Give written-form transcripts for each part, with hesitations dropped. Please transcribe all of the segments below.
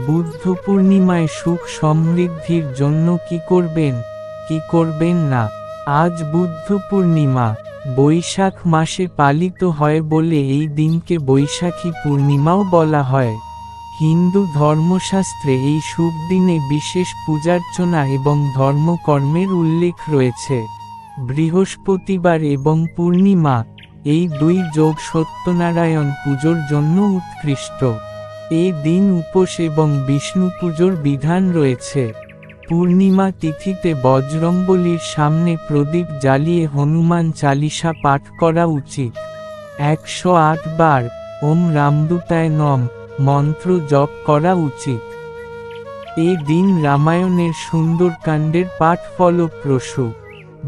বুদ্ধ পূর্ণিমায় সুখ সমৃদ্ধির জন্য কি করবেন, কি করবেন না। আজ বুদ্ধ পূর্ণিমা বৈশাখ মাসে পালিত হয় বলে এই দিনকে বৈশাখী পূর্ণিমাও বলা হয়। হিন্দু ধর্মশাস্ত্রে এই শুভ দিনে বিশেষ পূজার্চনা এবং ধর্মকর্মের উল্লেখ রয়েছে। বৃহস্পতিবার এবং পূর্ণিমা এই দুই যোগ সত্যনারায়ণ পুজোর জন্য উৎকৃষ্ট। এই দিন উপোস এবং বিষ্ণু পুজোর বিধান রয়েছে। পূর্ণিমা তিথিতে বজরংবলীর সামনে প্রদীপ জ্বালিয়ে হনুমান চালিসা পাঠ করা উচিত। 108 বার ওম রামদূতায় নম মন্ত্র জপ করা উচিত। এই দিন রামায়ণের সুন্দরকাণ্ডের পাঠ ফলপ্রসূ।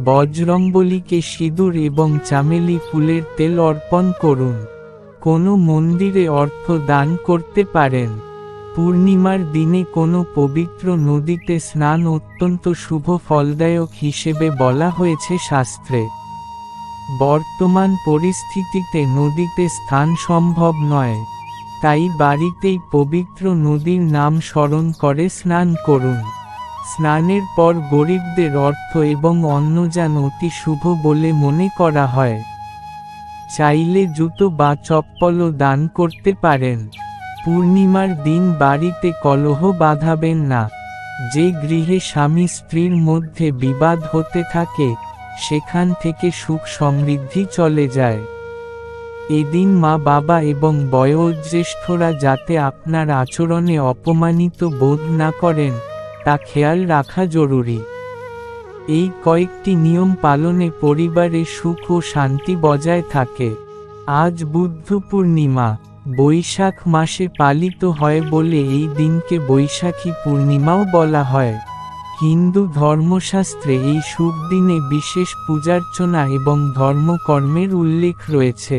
বজরংবলীকে সিঁদুর এবং চামেলি ফুলের তেল অর্পণ করুন। কোনো মন্দিরে অর্থ দান করতে পারেন। পূর্ণিমার দিনে কোনো পবিত্র নদীতে স্নান অত্যন্ত শুভ ফলদায়ক হিসেবে বলা হয়েছে শাস্ত্রে। বর্তমান পরিস্থিতিতে নদীতে স্নান সম্ভব নয়, তাই বাড়িতেই পবিত্র নদীর নাম স্মরণ করে স্নান করুন। স্নানের পর গরিবদের অর্থ এবং অন্নদান অতি শুভ বলে মনে করা হয়। চাইলে জুতো বা চপ্পলও দান করতে পারেন। পূর্ণিমার দিন বাড়িতে কলহ বাঁধাবেন না। যে গৃহে স্বামী স্ত্রীর মধ্যে বিবাদ হতে থাকে, সেখান থেকে সুখ সমৃদ্ধি চলে যায়। এদিন মা বাবা এবং বয়োজ্যেষ্ঠরা যাতে আপনার আচরণে অপমানিত বোধ না করেন, তা খেয়াল রাখা জরুরি। এই কয়েকটি নিয়ম পালনে পরিবারে সুখ ও শান্তি বজায় থাকে। আজ বুদ্ধ পূর্ণিমা বৈশাখ মাসে পালিত হয় বলে এই দিনকে বৈশাখী পূর্ণিমাও বলা হয়। হিন্দু ধর্মশাস্ত্রে এই শুভ দিনে বিশেষ পূজার্চনা এবং ধর্মকর্মের উল্লেখ রয়েছে।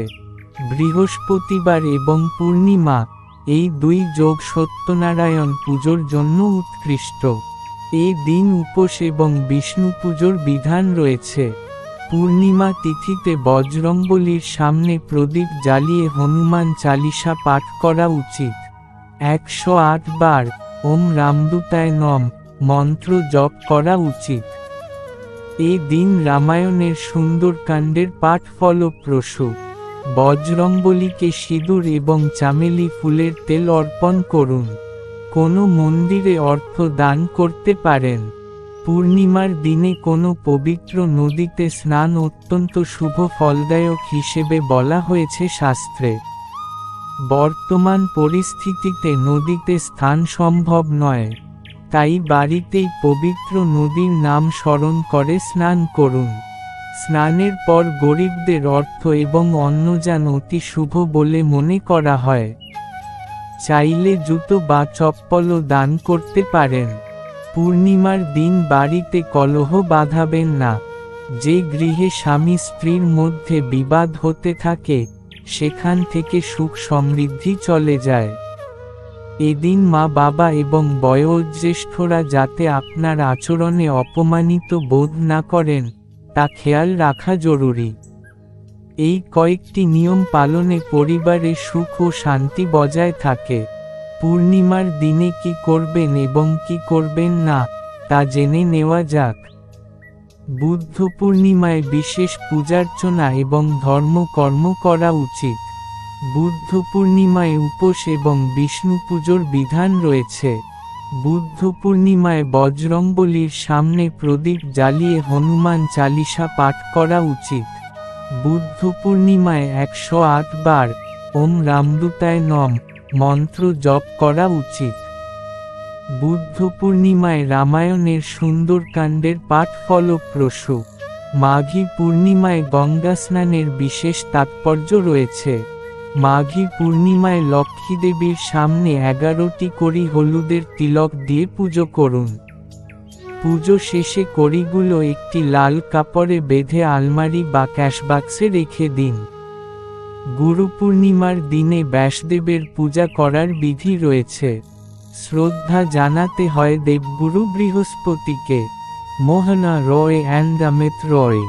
বৃহস্পতিবার এবং পূর্ণিমা এই দুই যোগ সত্যনারায়ণ পুজোর জন্য উৎকৃষ্ট। এই দিন উপোস এবং বিষ্ণু পুজোর বিধান রয়েছে। পূর্ণিমা তিথিতে বজরংবলীর সামনে প্রদীপ জ্বালিয়ে হনুমান চালিসা পাঠ করা উচিত। 108 বার ওম রামদূতায় নম মন্ত্র জপ করা উচিত। এই দিন রামায়ণের সুন্দরকাণ্ডের পাঠ ফলপ্রসূ। বজরংবলীকে সিঁদুর এবং চামেলি ফুলের তেল অর্পণ করুন। কোনো মন্দিরে অর্থ দান করতে পারেন। পূর্ণিমার দিনে কোনো পবিত্র নদীতে স্নান অত্যন্ত শুভ ফলদায়ক হিসেবে বলা হয়েছে শাস্ত্রে। বর্তমান পরিস্থিতিতে নদীতে স্নান সম্ভব নয়, তাই বাড়িতেই পবিত্র নদীর নাম স্মরণ করে স্নান করুন। স্নানের পর গরিবদের অর্থ এবং অন্নদান অতি শুভ বলে মনে করা হয়। চাইলে জুতো বা চপ্পলও দান করতে পারেন। পূর্ণিমার দিন বাড়িতে কলহ বাঁধাবেন না। যে গৃহে স্বামী স্ত্রীর মধ্যে বিবাদ হতে থাকে, সেখান থেকে সুখ সমৃদ্ধি চলে যায়। এদিন মা বাবা এবং বয়োজ্যেষ্ঠরা যাতে আপনার আচরণে অপমানিত বোধ না করেন, তা খেয়াল রাখা জরুরি। এই কয়েকটি নিয়ম পালনে পরিবারে সুখ ও শান্তি বজায় থাকে। পূর্ণিমার দিনে কি করবেন এবং কি করবেন না, তা জেনে নেওয়া যাক। বুদ্ধ পূর্ণিমায় বিশেষ পূজার্চনা এবং ধর্মকর্ম করা উচিত। বুদ্ধ পূর্ণিমায় উপোস এবং বিষ্ণু পুজোর বিধান রয়েছে। বুদ্ধ পূর্ণিমায় বজরংবলীর সামনে প্রদীপ জ্বালিয়ে হনুমান চালিসা পাঠ করা উচিত। বুদ্ধ পূর্ণিমায় 108 বার ওম রামদূতায় নম মন্ত্র জপ করা উচিত। বুদ্ধ পূর্ণিমায় রামায়ণের সুন্দরকাণ্ডের পাঠ ফলপ্রসূ। মাঘী পূর্ণিমায় গঙ্গা স্নানের বিশেষ তাৎপর্য রয়েছে। মাঘী পূর্ণিমায় লক্ষ্মী দেবীর সামনে 11টি কড়ি হলুদের তিলক দিয়ে পুজো করুন। পুজো শেষে কড়িগুলো একটি লাল কাপড়ে বেঁধে আলমারি বা ক্যাশবাক্সে রেখে দিন। গুরু পূর্ণিমার দিনে ব্যাসদেবের পূজা করার বিধি রয়েছে। শ্রদ্ধা জানাতে হয় দেবগুরু বৃহস্পতিকে। মোহনা রয় অ্যান্ড অমিত রয়।